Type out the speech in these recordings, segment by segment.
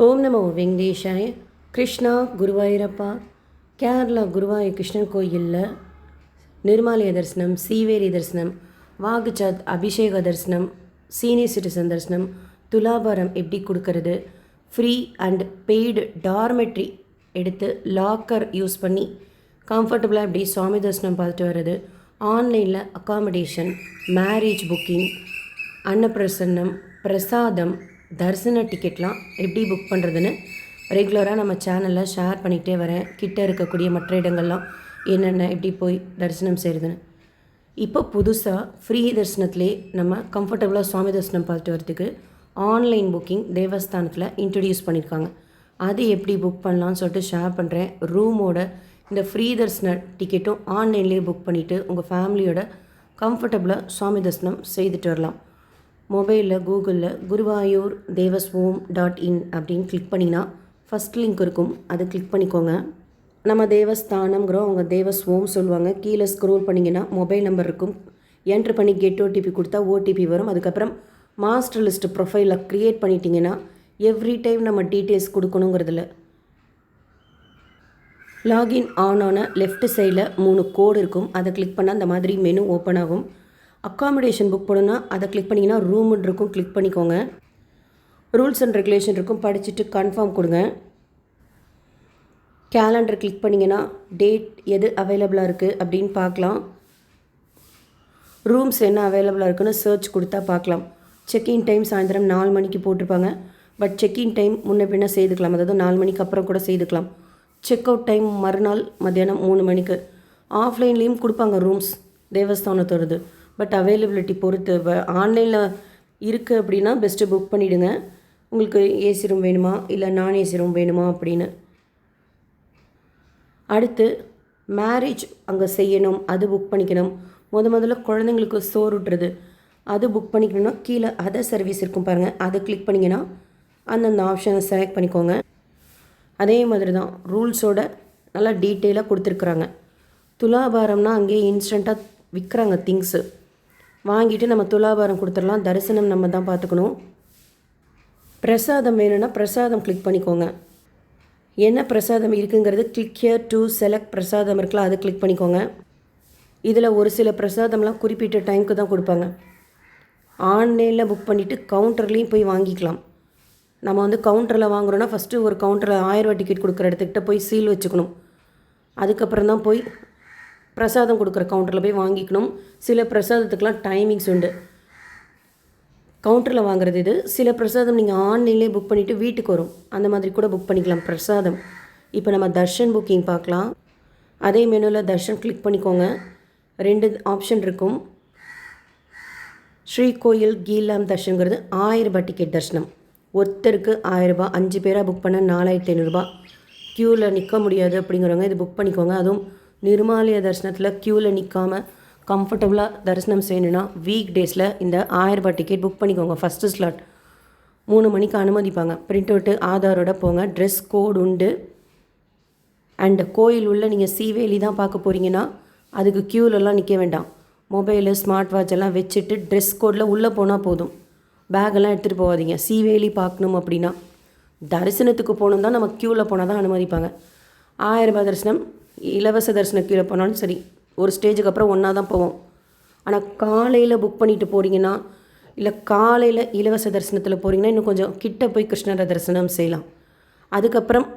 ஓம் நமோ வெங்கடேஷாய. கிருஷ்ணா குருவாயூரப்பா. கேரளா குருவாயூர் கிருஷ்ணன் கோயிலில் நிர்மாலய தரிசனம், சீவேரி தரிசனம், வாகுச்சாத் அபிஷேக தரிசனம், சீனியர் சிட்டிசன் தரிசனம், துலாபாரம் எப்படி கொடுக்கறது, ஃப்ரீ அண்ட் பெய்டு டார்மெட்ரி எடுத்து லாக்கர் யூஸ் பண்ணி கம்ஃபர்டபுளாக எப்படி சுவாமி தரிசனம் பார்த்துட்டு வர்றது, ஆன்லைனில் அக்காமடேஷன், மேரேஜ் புக்கிங், அன்னப்பிரசன்னம், பிரசாதம், தரிசன டிக்கெட்லாம் எப்படி புக் பண்ணுறதுன்னு ரெகுலராக நம்ம சேனலில் ஷேர் பண்ணிகிட்டே வரேன். கிட்டே இருக்கக்கூடிய மற்ற இடங்கள்லாம் என்னென்ன எப்படி போய் தரிசனம் செய்கிறதுன்னு. இப்போ புதுசாக ஃப்ரீ தரிசனத்திலே நம்ம கம்ஃபர்டபுளாக சுவாமி தரிசனம் பார்த்துட்டு வரதுக்கு ஆன்லைன் புக்கிங் தேவஸ்தானத்தில் இன்ட்ரடியூஸ் பண்ணியிருக்காங்க. அது எப்படி புக் பண்ணலான்னு சொல்லிட்டு ஷேர் பண்ணுறேன். ரூமோட இந்த ஃப்ரீ தரிசன டிக்கெட்டும் ஆன்லைன்லேயே புக் பண்ணிவிட்டு உங்கள் ஃபேமிலியோட கம்ஃபர்டபுளாக சுவாமி தரிசனம் செய்துட்டு வரலாம். மொபைலில் கூகுளில் குருவாயூர் தேவஸ்வோம்.in அப்படின்னு கிளிக் பண்ணிங்கன்னா ஃபஸ்ட் லிங்க் இருக்கும், அதை கிளிக் பண்ணிக்கோங்க. நம்ம தேவஸ்தானம்ங்கிறோம், அவங்க தேவஸ்வோம் சொல்லுவாங்க. கீழே ஸ்க்ரோல் பண்ணிங்கன்னா மொபைல் நம்பர் இருக்கும். என்ட்ரு பண்ணி கெட் ஓடிபி கொடுத்தா ஓடிபி வரும். அதுக்கப்புறம் மாஸ்டர் லிஸ்ட் ப்ரொஃபைலில் க்ரியேட் பண்ணிட்டீங்கன்னா எவ்ரி டைம் நம்ம டீட்டெயில்ஸ் கொடுக்கணுங்கிறதுல லாகின் ஆன லெஃப்ட் சைடில் 3 கோடு இருக்கும். அதை கிளிக் பண்ணால் அந்த மாதிரி மெனு ஓப்பன் ஆகும். அக்காமடேஷன் புக் பண்ணணுன்னா அதை கிளிக் பண்ணிங்கன்னா ரூமுன்னு இருக்கும், கிளிக் பண்ணிக்கோங்க. ரூல்ஸ் அண்ட் ரெகுலேஷன் இருக்கும், படிச்சுட்டு கன்ஃபார்ம் கொடுங்க. கேலண்டர் கிளிக் பண்ணிங்கன்னா டேட் எது அவைலபிளாக இருக்குது அப்படின்னு பார்க்கலாம். ரூம்ஸ் என்ன அவைலபிளாக இருக்குன்னு சர்ச் கொடுத்தா பார்க்கலாம். செக்இன் டைம் சாயந்தரம் 4 மணிக்கு போட்டிருப்பாங்க. பட் செக்இன் டைம் முன்ன பின்ன செய்துக்கலாம், அதாவது 4 மணிக்கு அப்புறம் கூட செய்துக்கலாம். செக் அவுட் டைம் மறுநாள் மத்தியானம் 3 மணிக்கு. ஆஃப்லைன்லேயும் கொடுப்பாங்க ரூம்ஸ் தேவஸ்தானத்தோடது. பட் அவைலபிலிட்டி பொறுத்து ஆன்லைனில் இருக்குது அப்படின்னா பெஸ்ட்டு புக் பண்ணிவிடுங்க. உங்களுக்கு ஏசி ரூம் வேணுமா இல்லை நான் ஏசி ரூம் வேணுமா அப்படின்னு. அடுத்து மேரேஜ் அங்கே செய்யணும், அது புக் பண்ணிக்கணும். முதல்ல குழந்தைங்களுக்கு சோறு விட்டுறது அது புக் பண்ணிக்கணும்னா கீழே அதர் சர்வீஸ் இருக்கும் பாருங்கள், அதை கிளிக் பண்ணிங்கன்னா அந்தந்த ஆப்ஷனை செலக்ட் பண்ணிக்கோங்க. அதே மாதிரி தான் ரூல்ஸோட நல்லா டீட்டெயிலாக கொடுத்துருக்குறாங்க. துலாபாரம்னா அங்கேயே இன்ஸ்டண்ட்டாக விற்கிறாங்க திங்ஸு. வாங்கிட்டு நம்ம துலாபாரம் கொடுத்துடலாம். தரிசனம் நம்ம தான் பார்த்துக்கணும். பிரசாதம் வேணும்னா பிரசாதம் கிளிக் பண்ணிக்கோங்க. என்ன பிரசாதம் இருக்குங்கிறது கிளிக் ஹியர் டு செலக்ட் பிரசாதம் இருக்கலாம், அதை கிளிக் பண்ணிக்கோங்க. இதில் ஒரு சில பிரசாதம்லாம் குறிப்பிட்ட டைமுக்கு தான் கொடுப்பாங்க. ஆன்லைனில் புக் பண்ணிவிட்டு கவுண்டர்லேயும் போய் வாங்கிக்கலாம். நம்ம கவுண்டரில் வாங்குகிறோன்னா ஃபஸ்ட்டு ஒரு கவுண்டரில் 1000 ரூபா டிக்கெட் கொடுக்குற இடத்துக்கிட்ட போய் சீல் வச்சுக்கணும். அதுக்கப்புறம் தான் போய் பிரசாதம் கொடுக்குற கவுண்டரில் போய் வாங்கிக்கணும். சில பிரசாதத்துக்கெலாம் டைமிங்ஸ் உண்டு. கவுண்டரில் வாங்குறது இது. சில பிரசாதம் நீங்கள் ஆன்லைன்லேயே புக் பண்ணிவிட்டு வீட்டுக்கு வரும், அந்த மாதிரி கூட புக் பண்ணிக்கலாம் பிரசாதம். இப்போ நம்ம தர்ஷன் புக்கிங் பார்க்கலாம். அதே மெனுவில் தர்ஷன் கிளிக் பண்ணிக்கோங்க. 2 ஆப்ஷன் இருக்கும். ஸ்ரீ கோயில் கீலாம் தர்ஷனுங்கிறது 1000 ரூபாய் டிக்கெட் தர்ஷனம். ஒருத்தருக்கு 1000 ரூபாய், 5 பேராக புக் பண்ண 4500 ரூபாய். க்யூவில் நிற்க முடியாது அப்படிங்கிறவங்க இது புக் பண்ணிக்கோங்க. அதுவும் நிர்மாலய தரிசனத்தில் க்யூவில் நிற்காமல் கம்ஃபர்டபுளாக தரிசனம் செய்யணுன்னா வீக் டேஸில் இந்த 1000 ரூபாய் டிக்கெட் புக் பண்ணிக்கோங்க. ஃபஸ்ட்டு ஸ்லாட் 3 மணிக்கு அனுமதிப்பாங்க. பிரிண்ட் அவுட்டு ஆதாரோட போங்க. ட்ரெஸ் கோடு உண்டு. அண்ட் கோயில் உள்ள நீங்கள் சீவேலி தான் பார்க்க போகிறீங்கன்னா அதுக்கு க்யூலெலாம் நிற்க வேண்டாம். மொபைலு ஸ்மார்ட் வாட்ச் எல்லாம் வச்சுட்டு ட்ரெஸ் கோடில் உள்ளே போனால் போதும். பேக்கெல்லாம் எடுத்துகிட்டு போகாதீங்க. சீவேலி பார்க்கணும் அப்படின்னா தரிசனத்துக்கு போகணும் தான் நம்ம க்யூவில் போனால் தான் அனுமதிப்பாங்க. 1000 ரூபாய் தரிசனம் இலவச தரிசன க்யூவில் போனாலும் சரி, ஒரு ஸ்டேஜுக்கு அப்புறம் ஒன்றா தான் போவோம். ஆனால் காலையில் புக் பண்ணிவிட்டு போகிறீங்கன்னா இல்லை காலையில் இலவச தரிசனத்தில் போகிறீங்கன்னா இன்னும் கொஞ்சம் கிட்ட போய் கிருஷ்ணரை தரிசனம் செய்யலாம். அதுக்கப்புறம்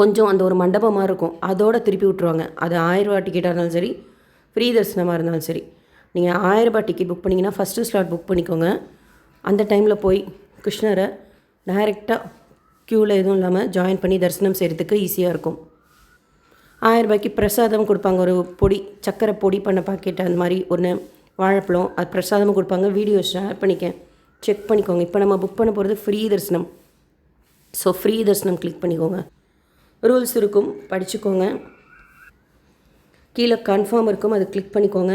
கொஞ்சம் அந்த ஒரு மண்டபமாக இருக்கும், அதோடு திருப்பி விட்ருவாங்க. அது 1000 ரூபா டிக்கெட்டாக இருந்தாலும் சரி, ஃப்ரீ தரிசனமாக இருந்தாலும் சரி. நீங்கள் 1000 ரூபாய் டிக்கெட் புக் பண்ணிங்கன்னா ஃபஸ்ட்டு ஸ்லாட் புக் பண்ணிக்கோங்க. அந்த டைமில் போய் கிருஷ்ணரை டைரெக்டாக க்யூவில் எதுவும் இல்லாமல் ஜாயின் பண்ணி தரிசனம் செய்கிறதுக்கு ஈஸியாக இருக்கும். 1000 ரூபாய்க்கு பிரசாதம் கொடுப்பாங்க. ஒரு பொடி சக்கரை பொடி பண்ண பாக்கெட் அந்த மாதிரி ஒன்று, வாழைப்பழம், அது பிரசாதமும் கொடுப்பாங்க. வீடியோ ஷேர் செக் பண்ணிக்கோங்க. இப்போ நம்ம புக் பண்ண போகிறது ஃப்ரீ தரிசனம். ஸோ ஃப்ரீ தரிசனம் கிளிக் பண்ணிக்கோங்க. ரூல்ஸ் இருக்கும், படிச்சுக்கோங்க. கீழே கன்ஃபார்ம் இருக்கும், அது கிளிக் பண்ணிக்கோங்க.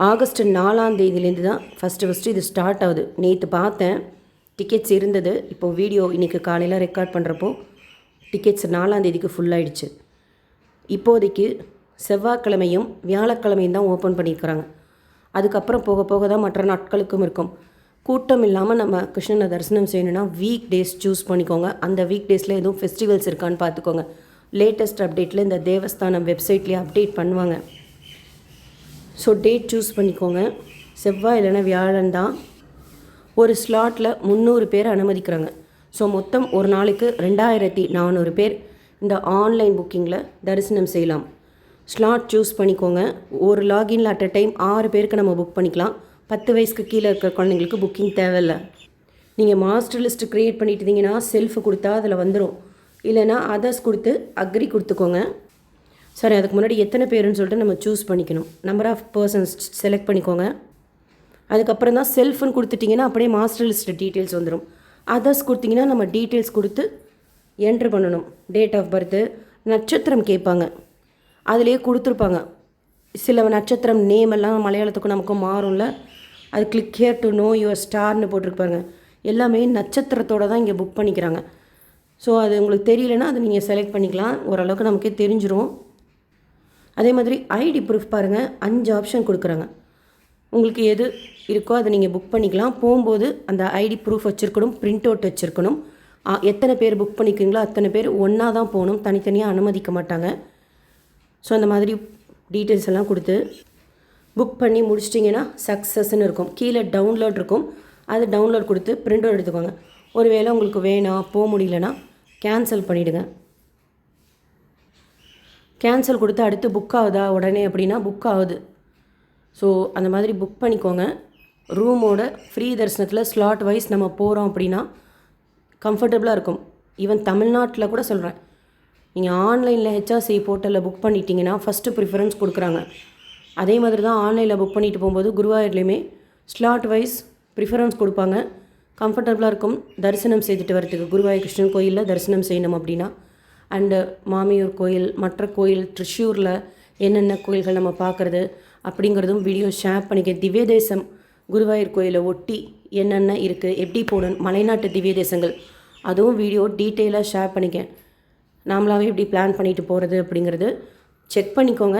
ஆகஸ்ட் 4ஆம் தேதியிலேருந்து தான் ஃபஸ்ட்டு இது ஸ்டார்ட் ஆகுது. நேற்று பார்த்தேன் டிக்கெட்ஸ் இருந்தது. இப்போது வீடியோ இன்றைக்கி காலையில் ரெக்கார்ட் பண்ணுறப்போ டிக்கெட்ஸ் 4ஆம் தேதிக்கு ஃபுல்லாகிடுச்சு. இப்போதைக்கு செவ்வாய்க்கிழமையும் வியாழக்கிழமையும் தான் ஓப்பன் பண்ணியிருக்கிறாங்க. அதுக்கப்புறம் போக போக தான் மற்ற நாட்களுக்கும் இருக்கும். கூட்டம் இல்லாமல் நம்ம கிருஷ்ணனை தரிசனம் செய்யணுன்னா வீக் டேஸ் சூஸ் பண்ணிக்கோங்க. அந்த வீக் டேஸில் எதுவும் ஃபெஸ்டிவல்ஸ் இருக்கான்னு பார்த்துக்கோங்க. லேட்டஸ்ட் அப்டேட்டில் இந்த தேவஸ்தானம் வெப்சைட்லேயே அப்டேட் பண்ணுவாங்க. ஸோ டேட் சூஸ் பண்ணிக்கோங்க. செவ்வாய் இல்லைன்னா வியாழன் தான். ஒரு ஸ்லாட்டில் 300 பேர் அனுமதிக்கிறாங்க. ஸோ மொத்தம் ஒரு நாளைக்கு 2400 பேர் இந்த ஆன்லைன் புக்கிங்கில் தரிசனம் செய்யலாம். ஸ்லாட் சூஸ் பண்ணிக்கோங்க. ஒரு லாகின்ல அட் அ டைம் 6 பேருக்கு நம்ம புக் பண்ணிக்கலாம். 10 வயசுக்கு கீழே இருக்கிற குழந்தைங்களுக்கு புக்கிங் தேவையில்லை. நீங்கள் மாஸ்டர் லிஸ்ட்டு க்ரியேட் பண்ணிட்டீங்கன்னா செல்ஃபு கொடுத்தா அதில் வந்துடும். இல்லைனா அதர்ஸ் கொடுத்து அக்ரி கொடுத்துக்கோங்க. சரி, அதுக்கு முன்னாடி எத்தனை பேருன்னு சொல்லிட்டு நம்ம சூஸ் பண்ணிக்கணும். நம்பர் ஆஃப் பர்சன்ஸ் செலக்ட் பண்ணிக்கோங்க. அதுக்கப்புறம் தான் செல்ஃப்னு கொடுத்துட்டிங்கன்னா அப்படியே மாஸ்டர் லிஸ்ட்டு டீட்டெயில்ஸ் வந்துடும். அதர்ஸ் கொடுத்திங்கன்னா நம்ம டீட்டெயில்ஸ் கொடுத்து என்ட்ரு பண்ணணும். டேட் ஆஃப் பர்த்து, நட்சத்திரம் கேட்பாங்க, அதிலே கொடுத்துருப்பாங்க. சில நட்சத்திரம் நேம் எல்லாம் மலையாளத்துக்கும் நமக்கும் மாறும்ல, அது click here to know your ஸ்டார்னு போட்டிருப்பாங்க. எல்லாமே நட்சத்திரத்தோடு தான் இங்கே புக் பண்ணிக்கிறாங்க. ஸோ அது உங்களுக்கு தெரியலன்னா அதை நீங்கள் செலக்ட் பண்ணிக்கலாம். ஓரளவுக்கு நமக்கே தெரிஞ்சிடும். அதே மாதிரி ஐடி ப்ரூஃப் பாருங்கள், 5 ஆப்ஷன் கொடுக்குறாங்க. உங்களுக்கு எது இருக்கோ அதை நீங்கள் புக் பண்ணிக்கலாம். போகும்போது அந்த ஐடி ப்ரூஃப் வச்சுருக்கணும், பிரிண்ட் அவுட் வச்சுருக்கணும். எத்தனை பேர் புக் பண்ணிக்கிறீங்களோ அத்தனை பேர் ஒன்றா தான் போகணும், தனித்தனியாக அனுமதிக்க மாட்டாங்க. ஸோ அந்த மாதிரி டீட்டெயில்ஸ் எல்லாம் கொடுத்து புக் பண்ணி முடிச்சிட்டிங்கன்னா சக்ஸஸ்ன்னு இருக்கும். கீழே டவுன்லோட் இருக்கும், அது டவுன்லோட் கொடுத்து பிரிண்ட் அவுட் எடுத்துக்கோங்க. ஒருவேளை உங்களுக்கு வேணாம் போக முடியலன்னா கேன்சல் பண்ணிவிடுங்க. கேன்சல் கொடுத்து அடுத்து புக் ஆகுதா உடனே அப்படின்னா புக் ஆகுது. ஸோ அந்த மாதிரி புக் பண்ணிக்கோங்க. ரூமோட ஃப்ரீ தரிசனத்தில் ஸ்லாட் வைஸ் நம்ம போகிறோம் அப்படின்னா கம்ஃபர்டபுளாக இருக்கும். ஈவன் தமிழ்நாட்டில் கூட சொல்கிறேன், நீங்கள் ஆன்லைனில் ஹெச்ஆர்சி போர்ட்டலில் புக் பண்ணிட்டீங்கன்னா ஃபஸ்ட்டு ப்ரிஃபரன்ஸ் கொடுக்குறாங்க. அதே மாதிரி தான் ஆன்லைனில் புக் பண்ணிட்டு போகும்போது குருவாயூர்லேயுமே ஸ்லாட் வைஸ் ப்ரிஃபரன்ஸ் கொடுப்பாங்க. கம்ஃபர்டபுளாக இருக்கும் தரிசனம் செய்துட்டு வரதுக்கு. குருவாயூர் கிருஷ்ணன் கோயிலில் தரிசனம் செய்யணும் அப்படின்னா. அண்டு மாமியூர் கோயில், மற்ற கோயில், த்ரிஷூரில் என்னென்ன கோயில்கள் நம்ம பார்க்குறது அப்படிங்கிறதும் வீடியோ ஷேர் பண்ணிக்க. திவ்ய தேசம் குருவாயூர் கோயிலை ஒட்டி என்னென்ன இருக்குது, எப்படி போகணும், மலைநாட்டு திவ்ய தேசங்கள், அதுவும் வீடியோ டீட்டெயிலாக ஷேர் பண்ணிக்கேன். நாமளாகவே எப்படி பிளான் பண்ணிட்டு போகிறது அப்படிங்கிறது செக் பண்ணிக்கோங்க.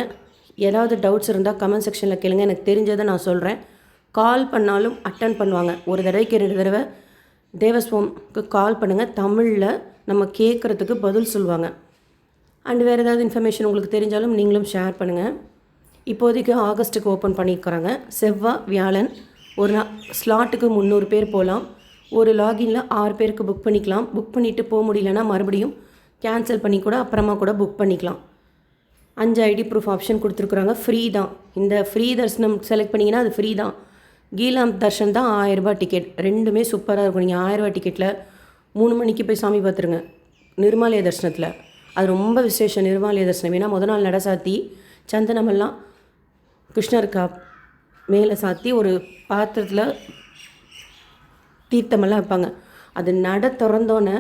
ஏதாவது டவுட்ஸ் இருந்தால் கமெண்ட் செக்ஷனில் கேளுங்க, எனக்கு தெரிஞ்சதை நான் சொல்கிறேன். கால் பண்ணாலும் அட்டன் பண்ணுவாங்க. ஒரு தடவைக்கு 2 தடவை தேவஸ்வம்க்கு கால் பண்ணுங்கள். தமிழில் நம்ம கேட்குறதுக்கு பதில் சொல்லுவாங்க. அண்டு வேறு ஏதாவது இன்ஃபர்மேஷன் உங்களுக்கு தெரிஞ்சாலும் நீங்களும் ஷேர் பண்ணுங்கள். இப்போதைக்கு ஆகஸ்ட்டுக்கு ஓப்பன் பண்ணியிருக்கிறாங்க. செவ்வாய் வியாழன் ஒரு ஸ்லாட்டுக்கு 300 பேர் போகலாம். ஒரு லாகினில் 6 பேருக்கு புக் பண்ணிக்கலாம். புக் பண்ணிவிட்டு போக முடியலன்னா மறுபடியும் கேன்சல் பண்ணி கூட அப்புறமா கூட புக் பண்ணிக்கலாம். 5 ஐடி ப்ரூஃப் ஆப்ஷன் கொடுத்துருக்குறாங்க. ஃப்ரீ தான். இந்த ஃப்ரீ தரிசனம் செலக்ட் பண்ணிங்கன்னா அது ஃப்ரீ தான். கீலாம் தர்ஷன் தான் 1000 ரூபாய் டிக்கெட். ரெண்டுமே சூப்பராக இருக்கும். நீங்கள் 1000 ரூபாய் டிக்கெட்டில் 3 மணிக்கு போய் சாமி பார்த்துருங்க. நிர்மாலய தரிசனத்தில் அது ரொம்ப விசேஷம். நிர்மாலய தரிசனம் ஏன்னா முதல் நாள் நட சாத்தி சந்தனமெல்லாம் கிருஷ்ணருக்கு மேலே சாத்தி ஒரு பாத்திரத்தில் தீர்த்தமெல்லாம் வைப்பாங்க. அது நட திறந்தோன்னே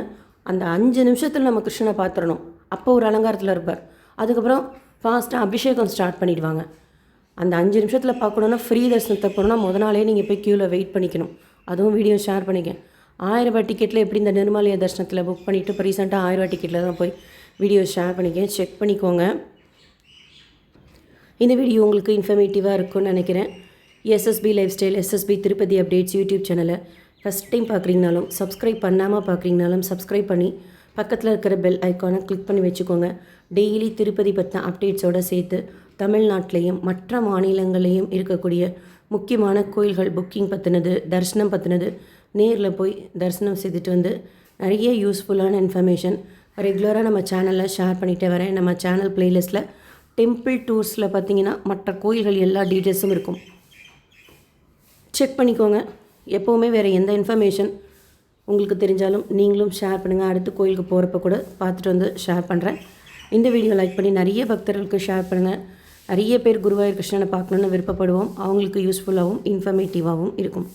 அந்த 5 நிமிஷத்தில் நம்ம கிருஷ்ணனை பார்த்துடணும். அப்போ ஒரு அலங்காரத்தில் இருப்பார். அதுக்கப்புறம் ஃபாஸ்ட்டாக அபிஷேகம் ஸ்டார்ட் பண்ணிவிடுவாங்க. அந்த 5 நிமிஷத்தில் பார்க்கணுன்னா ஃப்ரீ தரிசனத்தை போகணுன்னா முதல் நாளே நீங்கள் போய் க்யூவில் வெயிட் பண்ணிக்கணும். அதுவும் வீடியோ ஷேர் பண்ணிக்கேன். 1000 ரூபாய் டிக்கெட்டில் எப்படி இந்த நிர்மாலய தரிசனத்தில் புக் பண்ணிவிட்டு இப்போ ரீசெண்டாக 1000 ரூபாய் டிக்கெட்டில் தான் போய் வீடியோ ஷேர் பண்ணிக்கேன். செக் பண்ணிக்கோங்க. இந்த வீடியோ உங்களுக்கு இன்ஃபர்மேட்டிவாக இருக்கும்னு நினைக்கிறேன். SSP lifestyle, SSP Tirupati updates YouTube சேனலை ஃபஸ்ட் டைம் பார்க்குறீங்கனாலும் சப்ஸ்கிரைப் பண்ணாமல் பார்க்குறீங்கனாலும் சப்ஸ்கிரைப் பண்ணி பக்கத்தில் இருக்கிற பெல் ஐக்கானை கிளிக் பண்ணி வச்சுக்கோங்க. டெய்லி திருப்பதி பற்றின அப்டேட்ஸோடு சேர்த்து தமிழ்நாட்டிலையும் மற்ற மாநிலங்களையும் இருக்கக்கூடிய முக்கியமான கோயில்கள் புக்கிங் பற்றினது, தரிசனம் பற்றினது, நேரில் போய் தரிசனம் செய்துட்டு வந்து நிறைய யூஸ்ஃபுல்லான இன்ஃபர்மேஷன் ரெகுலராக நம்ம சேனலில் ஷேர் பண்ணிகிட்டே வரேன். நம்ம சேனல் ப்ளேலிஸ்ட்டில் டெம்பிள் டூர்ஸில் பார்த்தீங்கன்னா மற்ற கோயில்கள் எல்லா டீட்டெயில்ஸும் இருக்கும். செக் பண்ணிக்கோங்க. எப்போவுமே வேறு எந்த இன்ஃபர்மேஷன் உங்களுக்கு தெரிஞ்சாலும் நீங்களும் ஷேர் பண்ணுங்கள். அடுத்த கோயிலுக்கு போகிறப்ப கூட பார்த்துட்டு வந்து ஷேர் பண்ணுறேன். இந்த வீடியோ லைக் பண்ணி நிறைய பக்தர்களுக்கு ஷேர் பண்ணுங்கள். நிறைய பேர் குருவாயூர் கிருஷ்ணனை பார்க்கணுன்னு விருப்பப்படுவோம். அவங்களுக்கு யூஸ்ஃபுல்லாகவும் இன்ஃபர்மேட்டிவாகவும் இருக்கும்.